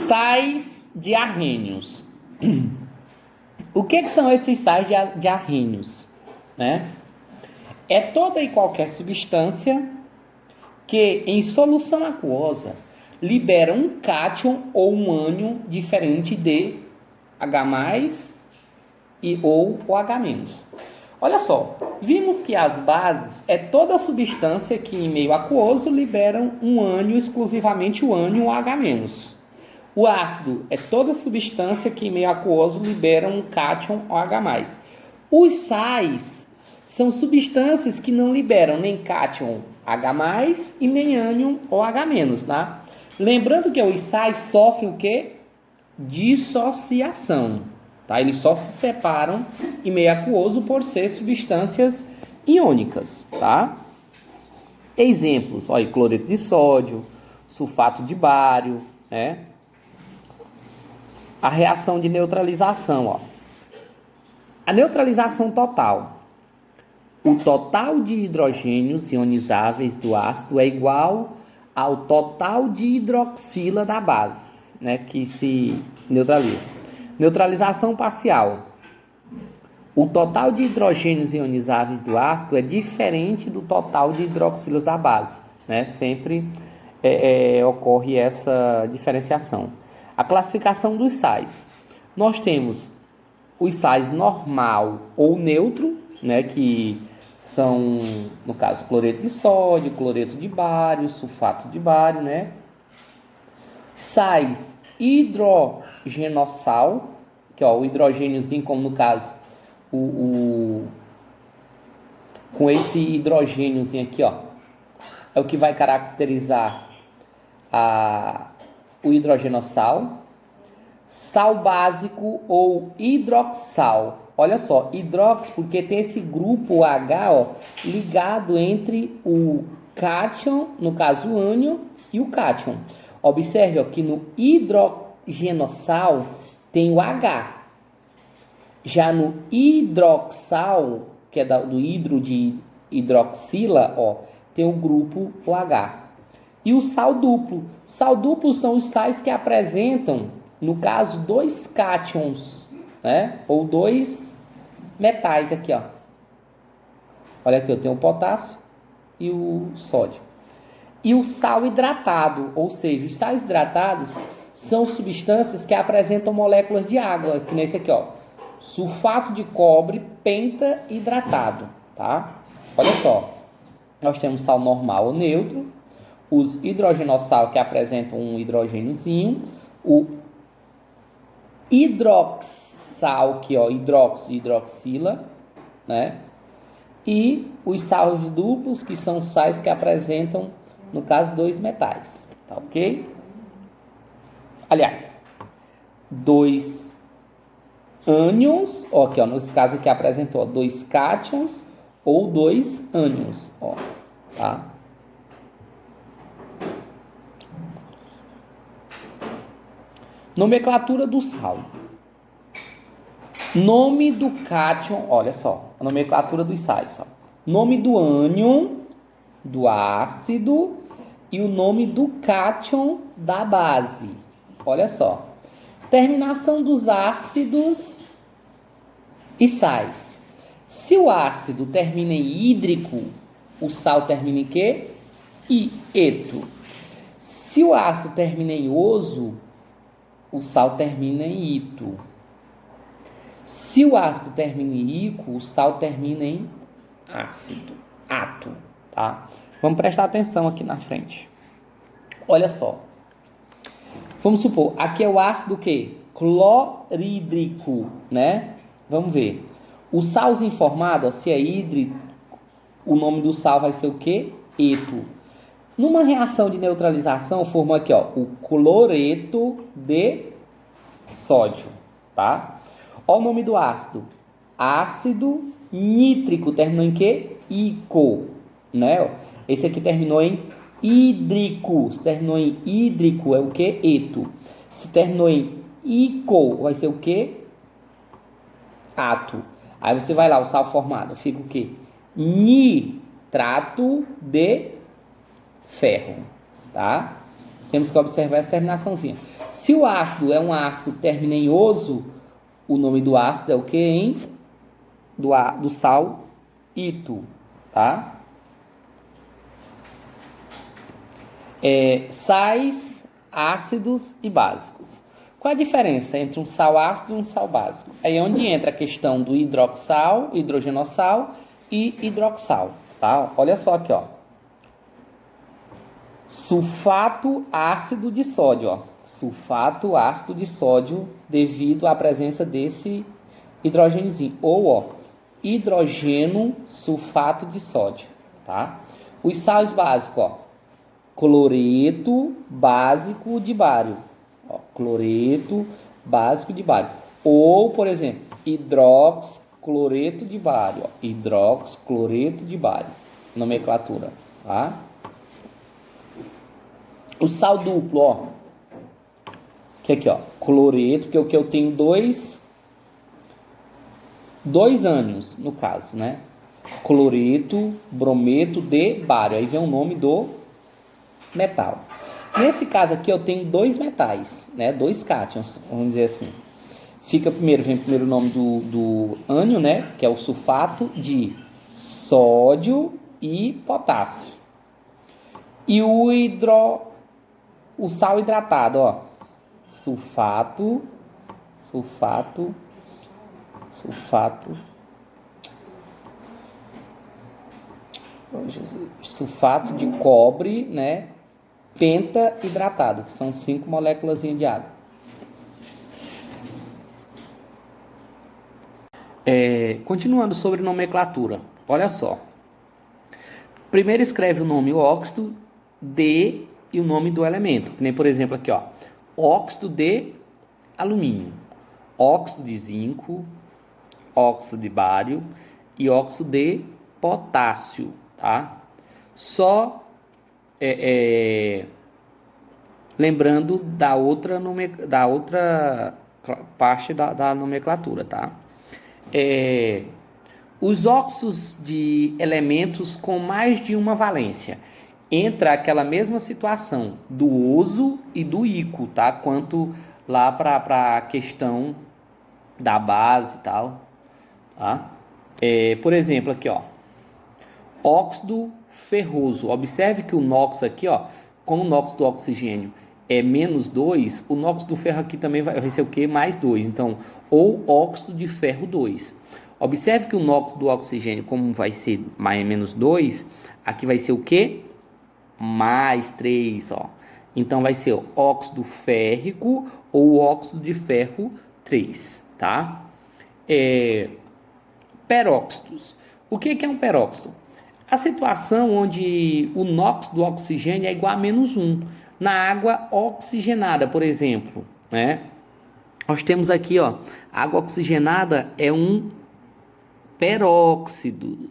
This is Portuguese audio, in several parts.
Sais diarrênios. O que são esses sais diarrênios? Né? É toda e qualquer substância que, em solução aquosa, libera um cátion ou um ânion diferente de H+, ou OH-. Olha só, vimos que as bases é toda substância que em meio aquoso liberam um ânion, exclusivamente o ânion OH-. O ácido é toda substância que em meio aquoso libera um cátion OH+. Os sais são substâncias que não liberam nem cátion H+, e nem ânion OH-, tá? Lembrando que os sais sofrem o quê? Dissociação. Tá? Eles só se separam em meio aquoso por ser substâncias iônicas. Tá? Exemplos, olha, cloreto de sódio, sulfato de bário, né? A reação de neutralização. Ó. A neutralização total. O total de hidrogênios ionizáveis do ácido é igual ao total de hidroxila da base, né, que se neutraliza. Neutralização parcial. O total de hidrogênios ionizáveis do ácido é diferente do total de hidroxilas da base, né? Sempre ocorre essa diferenciação. A classificação dos sais. Nós temos os sais normal ou neutro, né, que são, no caso, cloreto de sódio, cloreto de bário, sulfato de bário, né? Sais hidrogenossal, que ó, o hidrogêniozinho, como no caso, com esse hidrogêniozinho aqui, ó, é o que vai caracterizar o hidrogenossal. Sal básico ou hidroxal. Olha só, hidrox, porque tem esse grupo H, ó, ligado entre o cátion, no caso o ânion, e o cátion. Observe, ó, que no hidrogenossal tem o H. Já no hidroxal, que é do hidro de hidroxila, ó, tem o grupo OH. E o sal duplo. Sal duplo são os sais que apresentam, no caso, dois cátions, né? Ou dois metais aqui, ó. Olha aqui, eu tenho o potássio e o sódio. E o sal hidratado, ou seja, os sais hidratados são substâncias que apresentam moléculas de água, que nesse aqui, ó, sulfato de cobre pentahidratado, tá? Olha só, nós temos sal normal ou neutro, os hidrogenossal que apresentam um hidrogêniozinho, o hidroxal, que ó, hidroxila, né? E os sais duplos, que são sais que apresentam, no caso, dois metais, tá ok? Aliás, dois ânions, ó, aqui, ó, nesse caso aqui apresentou, ó, dois cátions ou dois ânions, ó, tá? Nomenclatura do sal. Nome do cátion, olha só, a nomenclatura dos sais, ó. Nome do ânion, do ácido, e o nome do cátion da base. Olha só. Terminação dos ácidos e sais. Se o ácido termina em hídrico, o sal termina em quê? Eto. Se o ácido termina em oso, o sal termina em ito. Se o ácido termina em ico, o sal termina em ato, tá? Vamos prestar atenção aqui na frente. Olha só. Vamos supor, aqui é o ácido o quê? Clorídrico, né? Vamos ver. O salzinho formado, ó, se é hídrico, o nome do sal vai ser o quê? Eto. Numa reação de neutralização, formou aqui, ó, o cloreto de sódio, tá? Olha o nome do ácido. Ácido nítrico, terminou em quê? Ico, né? Esse aqui terminou em hídrico. Se terminou em hídrico, é o quê? Eto. Se terminou em ico, vai ser o quê? Ato. Aí você vai lá, o sal formado, fica o quê? Nitrato de ferro, tá? Temos que observar essa terminaçãozinha. Se o ácido é um ácido que termina em oso, o nome do ácido é o que, hein? Do sal ito, tá? Sais, ácidos e básicos. Qual a diferença entre um sal ácido e um sal básico? Aí é onde entra a questão do hidroxal, hidrogenossal e hidroxal, tá? Olha só aqui, ó. Sulfato ácido de sódio, ó. Sulfato ácido de sódio devido à presença desse hidrogêniozinho. Ou, ó, hidrogeno sulfato de sódio, tá? Os sais básicos, ó. Cloreto básico de bário. Ó, cloreto básico de bário. Ou, por exemplo, hidroxicloreto de bário. Ó, hidroxicloreto de bário. Nomenclatura, tá? O sal duplo, ó. Que aqui, ó, cloreto, porque o que eu tenho dois ânions, no caso, né? Cloreto, brometo de bário. Aí vem o nome do metal. Nesse caso aqui eu tenho dois metais, né? Dois cátions, vamos dizer assim. Vem primeiro o nome do ânion, né? Que é o sulfato de sódio e potássio. E o sal hidratado, ó. Sulfato de cobre, né? Penta hidratado, que são 5 moléculas de água. Continuando sobre nomenclatura, olha só. Primeiro escreve o nome óxido de e o nome do elemento. Que nem, por exemplo, aqui, ó. Óxido de alumínio, óxido de zinco, óxido de bário e óxido de potássio, tá? Só lembrando da outra parte da nomenclatura, tá? Os óxidos de elementos com mais de uma valência. Entra aquela mesma situação do oso e do ico, tá? Quanto lá para a questão da base e tal, tá? Por exemplo, aqui, ó. Óxido ferroso. Observe que o NOx aqui, ó, como o NOx do oxigênio é menos 2, o NOx do ferro aqui também vai ser o quê? Mais 2. Então, ou óxido de ferro 2. Observe que o NOx do oxigênio, como vai ser menos 2, aqui vai ser o quê? Mais 3, ó. Então, vai ser óxido férrico ou óxido de ferro 3, tá? Peróxidos. O que é um peróxido? A situação onde o NOx do oxigênio é igual a menos 1. Na água oxigenada, por exemplo, né? Nós temos aqui, ó, água oxigenada é um peróxido.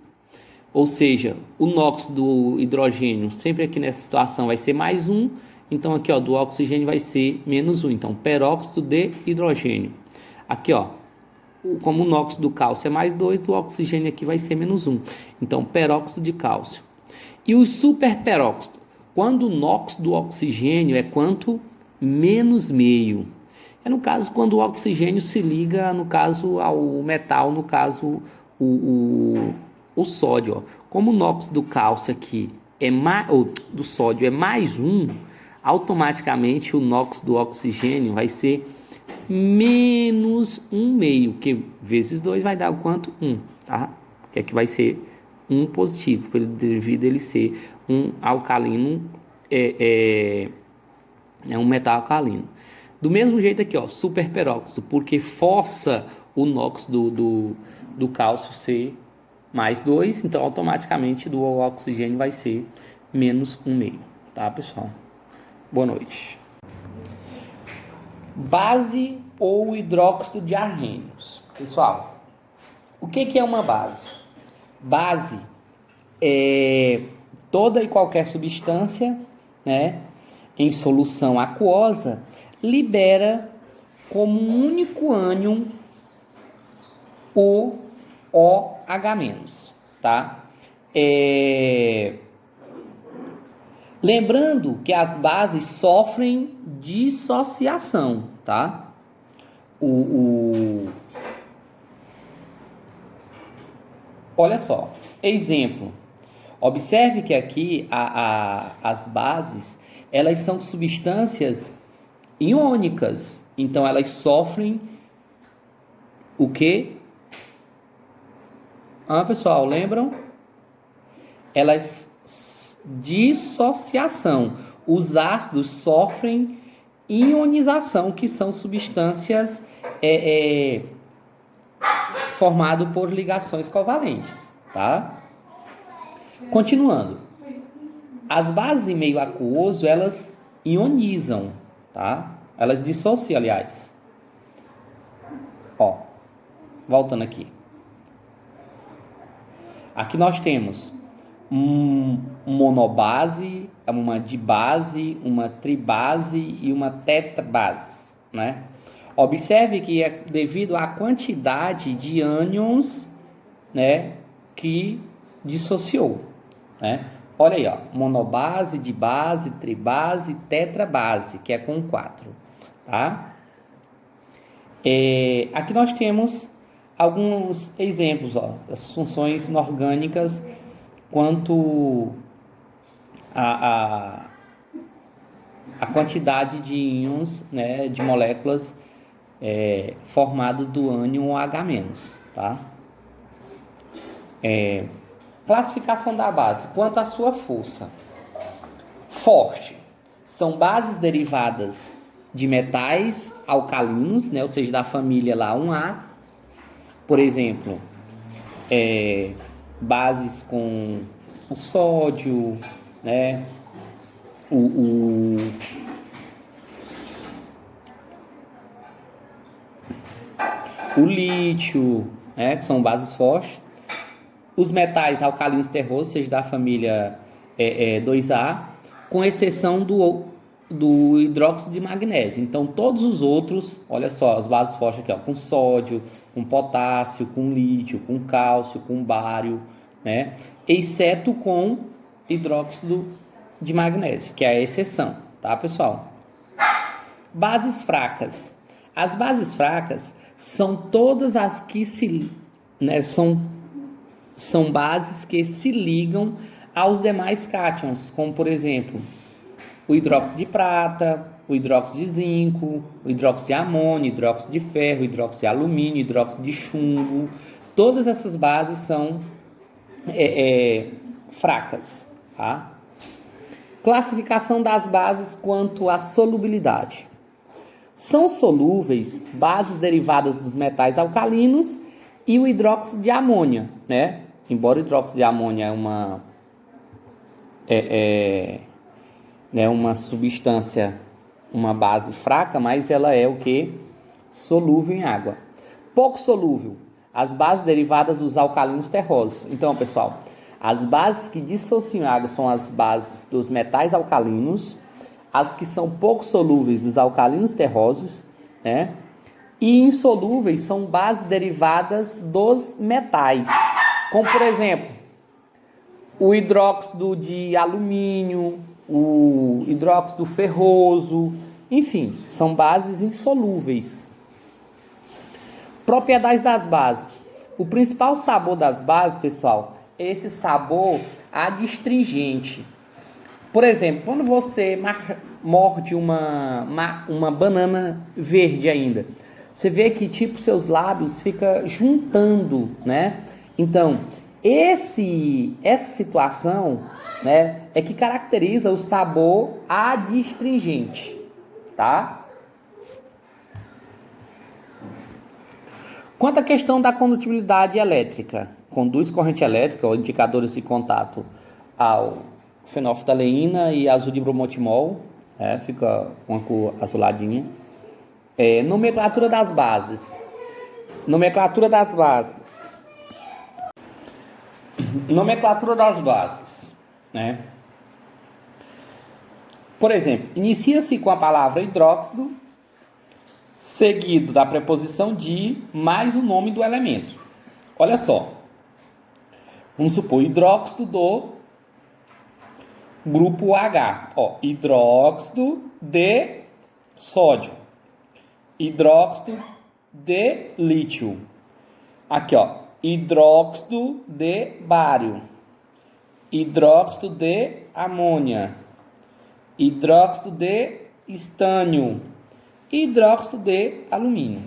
Ou seja, o NOx do hidrogênio, sempre aqui nessa situação, vai ser mais 1. Então, aqui, ó, do oxigênio vai ser menos 1. Então, peróxido de hidrogênio. Aqui, ó, como o NOx do cálcio é mais 2, do oxigênio aqui vai ser menos 1. Então, peróxido de cálcio. E os superperóxidos? Quando o NOx do oxigênio é quanto? Menos meio. É no caso quando o oxigênio se liga, no caso, ao metal, no caso, o sódio. Ó. Como o NOx do cálcio aqui ou do sódio é mais 1, automaticamente o NOx do oxigênio vai ser menos 1/2, que vezes 2 vai dar o quanto? 1, tá? Que aqui vai ser 1 positivo, devido a ele ser um alcalino, um metal alcalino. Do mesmo jeito aqui, ó, superperóxido, porque força o NOx do cálcio ser mais 2, então automaticamente do oxigênio vai ser menos 1/2, tá, pessoal? Boa noite. Base ou hidróxido de arrênios. Pessoal, o que é uma base? Base é toda e qualquer substância, né, em solução aquosa, libera como um único ânion o OH-, tá? Lembrando que as bases sofrem dissociação, tá? Olha só, exemplo. Observe que aqui as bases, elas são substâncias iônicas. Então, elas sofrem o quê? Pessoal, lembram? Elas dissociação. Os ácidos sofrem ionização, que são substâncias formadas por ligações covalentes, tá? Continuando. As bases em meio aquoso, elas ionizam, tá? Elas dissociam, aliás. Ó, voltando aqui. Aqui nós temos monobase, uma dibase, uma tribase e uma tetrabase, né? Observe que é devido à quantidade de ânions, né, que dissociou, né? Olha aí, ó, monobase, dibase, tribase, tetrabase, que é com 4, tá? Aqui nós temos alguns exemplos, ó, das funções inorgânicas quanto a quantidade de íons, né, de moléculas formado do ânion OH-, tá? Classificação da base. Quanto à sua força. Forte. São bases derivadas de metais alcalinos, né, ou seja, da família lá 1A. Por exemplo, bases com o sódio, né, o lítio, né, que são bases fortes. Os metais alcalinos terrosos, seja da família 2A, com exceção do hidróxido de magnésio. Então, todos os outros, olha só, as bases fortes aqui, ó, com sódio, com potássio, com lítio, com cálcio, com bário, né? Exceto com hidróxido de magnésio, que é a exceção, tá, pessoal? Bases fracas. As bases fracas são todas as que são bases que se ligam aos demais cátions, como por exemplo, o hidróxido de prata, o hidróxido de zinco, o hidróxido de amônio, hidróxido de ferro, hidróxido de alumínio, hidróxido de chumbo. Todas essas bases são fracas, tá? Classificação das bases quanto à solubilidade. São solúveis bases derivadas dos metais alcalinos e o hidróxido de amônia, né? Embora o hidróxido de amônia é uma substância, uma base fraca, mas ela é o que? Solúvel em água. Pouco solúvel, as bases derivadas dos alcalinos terrosos. Então, pessoal, as bases que dissociam água são as bases dos metais alcalinos, as que são pouco solúveis dos alcalinos terrosos, né? E insolúveis são bases derivadas dos metais, como por exemplo, o hidróxido de alumínio, o hidróxido ferroso, enfim, são bases insolúveis. Propriedades das bases. O principal sabor das bases, pessoal, é esse sabor adstringente. Por exemplo, quando você morde uma banana verde ainda, você vê que tipo seus lábios ficam juntando, né? Então, essa situação, né, é que caracteriza o sabor adstringente, tá? Quanto à questão da condutibilidade elétrica, conduz corrente elétrica ou indicadores de contato ao fenolftaleína e azul de bromotimol, fica uma cor azuladinha. Nomenclatura das bases. Nomenclatura das bases, né? Por exemplo, inicia-se com a palavra hidróxido, seguido da preposição de, mais o nome do elemento. Olha só. Vamos supor, hidróxido Grupo H, ó, hidróxido de sódio, hidróxido de lítio. Aqui, ó, hidróxido de bário, hidróxido de amônia, hidróxido de estânio, hidróxido de alumínio.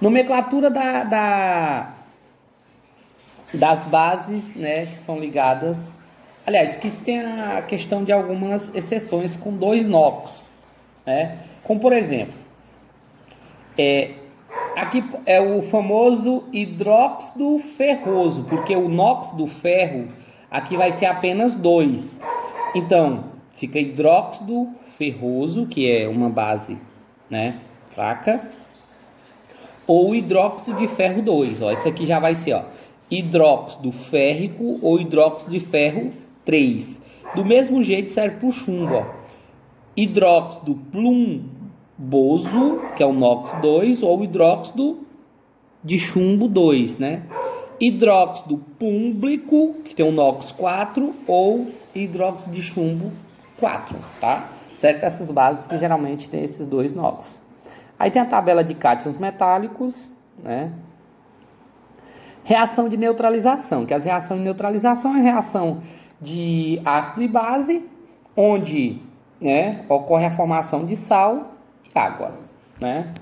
Nomenclatura das bases, né, que são ligadas. Aliás, que tem a questão de algumas exceções com 2 NOx, né? Como por exemplo, aqui é o famoso hidróxido ferroso, porque o NOx do ferro aqui vai ser apenas 2. Então, fica hidróxido ferroso, que é uma base, né, fraca, ou hidróxido de ferro 2. Ó, esse aqui já vai ser, ó, hidróxido férrico ou hidróxido de ferro 3. Do mesmo jeito serve para o chumbo, ó. Hidróxido plumboso, que é o NOx 2, ou hidróxido de chumbo 2, né? Hidróxido público, que tem o NOx 4, ou hidróxido de chumbo 4, tá? Serve para essas bases que geralmente tem esses 2 NOx. Aí tem a tabela de cátions metálicos, né? Reação de neutralização, que as reações de neutralização é reação de ácido e base, onde, né, ocorre a formação de sal e água, né?